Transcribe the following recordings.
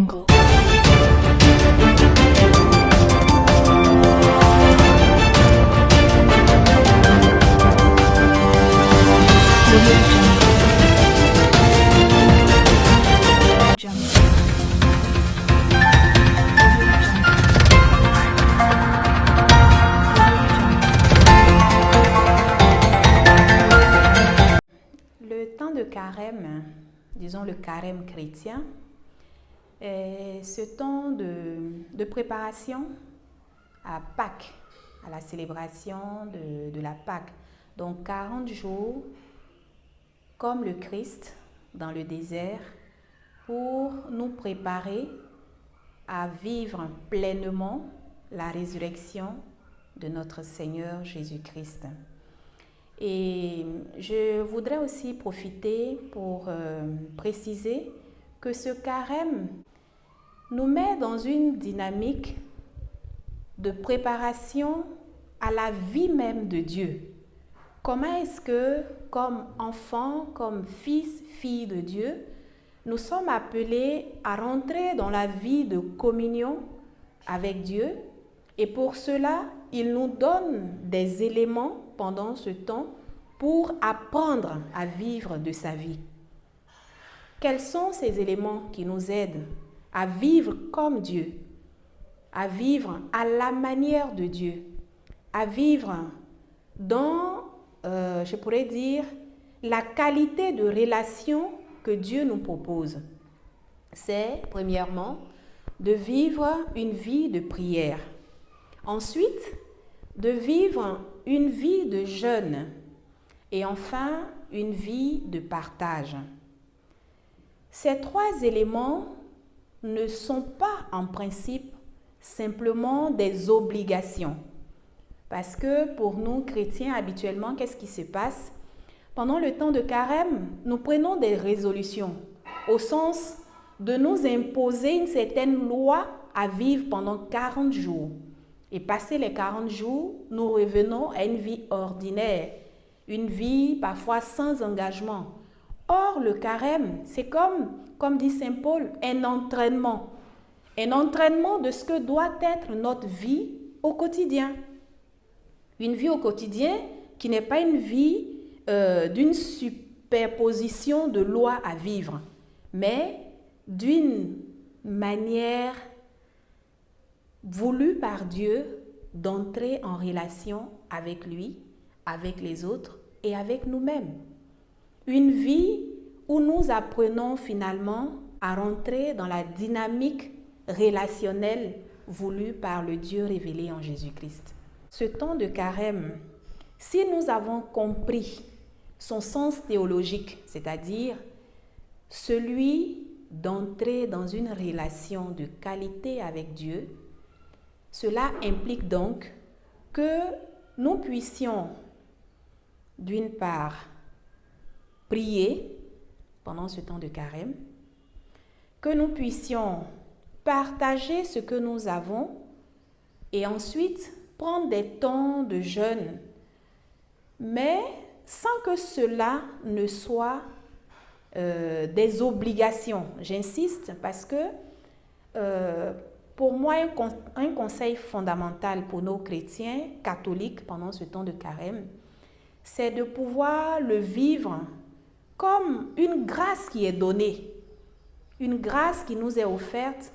Jungle. Le temps de carême, disons le carême chrétien, est ce temps de préparation à Pâques, à la célébration de la Pâques. Donc 40 jours comme le Christ dans le désert pour nous préparer à vivre pleinement la résurrection de notre Seigneur Jésus-Christ. Et je voudrais aussi profiter pour préciser que ce carême nous met dans une dynamique de préparation à la vie même de Dieu. Comment est-ce que, comme enfants, comme fils, filles de Dieu, nous sommes appelés à rentrer dans la vie de communion avec Dieu, et pour cela, il nous donne des éléments pendant ce temps pour apprendre à vivre de sa vie. Quels sont ces éléments qui nous aident à vivre comme Dieu, à vivre à la manière de Dieu, à vivre dans, je pourrais dire, la qualité de relation que Dieu nous propose? C'est, premièrement, de vivre une vie de prière. Ensuite, de vivre une vie de jeûne. Et enfin, une vie de partage. Ces trois éléments ne sont pas en principe simplement des obligations. Parce que pour nous, chrétiens, habituellement, qu'est-ce qui se passe? Pendant le temps de carême, nous prenons des résolutions au sens de nous imposer une certaine loi à vivre pendant 40 jours. Et passé les 40 jours, nous revenons à une vie ordinaire, une vie parfois sans engagement. Or, le carême, c'est comme dit Saint Paul, un entraînement de ce que doit être notre vie au quotidien. Une vie au quotidien qui n'est pas une vie d'une superposition de lois à vivre, mais d'une manière voulu par Dieu d'entrer en relation avec lui, avec les autres et avec nous-mêmes. Une vie où nous apprenons finalement à rentrer dans la dynamique relationnelle voulue par le Dieu révélé en Jésus-Christ. Ce temps de carême, si nous avons compris son sens théologique, c'est-à-dire celui d'entrer dans une relation de qualité avec Dieu, cela implique donc que nous puissions, d'une part, prier pendant ce temps de carême, que nous puissions partager ce que nous avons et ensuite prendre des temps de jeûne, mais sans que cela ne soit des obligations. J'insiste parce que pour moi, un conseil fondamental pour nos chrétiens catholiques pendant ce temps de carême, c'est de pouvoir le vivre comme une grâce qui est donnée, une grâce qui nous est offerte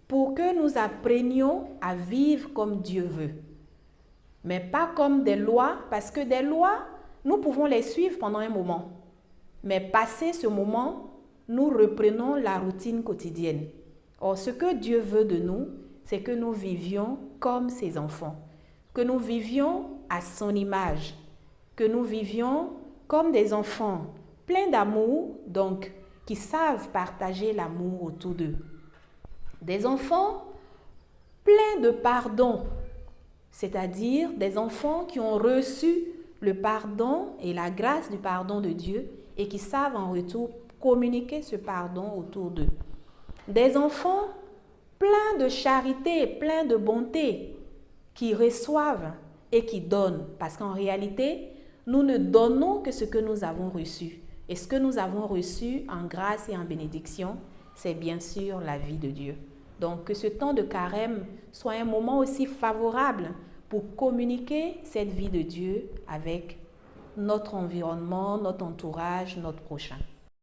pour que nous apprenions à vivre comme Dieu veut. Mais pas comme des lois, parce que des lois, nous pouvons les suivre pendant un moment. Mais passé ce moment, nous reprenons la routine quotidienne. Or, ce que Dieu veut de nous, c'est que nous vivions comme ses enfants, que nous vivions à son image, que nous vivions comme des enfants pleins d'amour, donc qui savent partager l'amour autour d'eux. Des enfants pleins de pardon, c'est-à-dire des enfants qui ont reçu le pardon et la grâce du pardon de Dieu et qui savent en retour communiquer ce pardon autour d'eux. Des enfants pleins de charité, pleins de bonté, qui reçoivent et qui donnent. Parce qu'en réalité, nous ne donnons que ce que nous avons reçu. Et ce que nous avons reçu en grâce et en bénédiction, c'est bien sûr la vie de Dieu. Donc, que ce temps de carême soit un moment aussi favorable pour communiquer cette vie de Dieu avec notre environnement, notre entourage, notre prochain.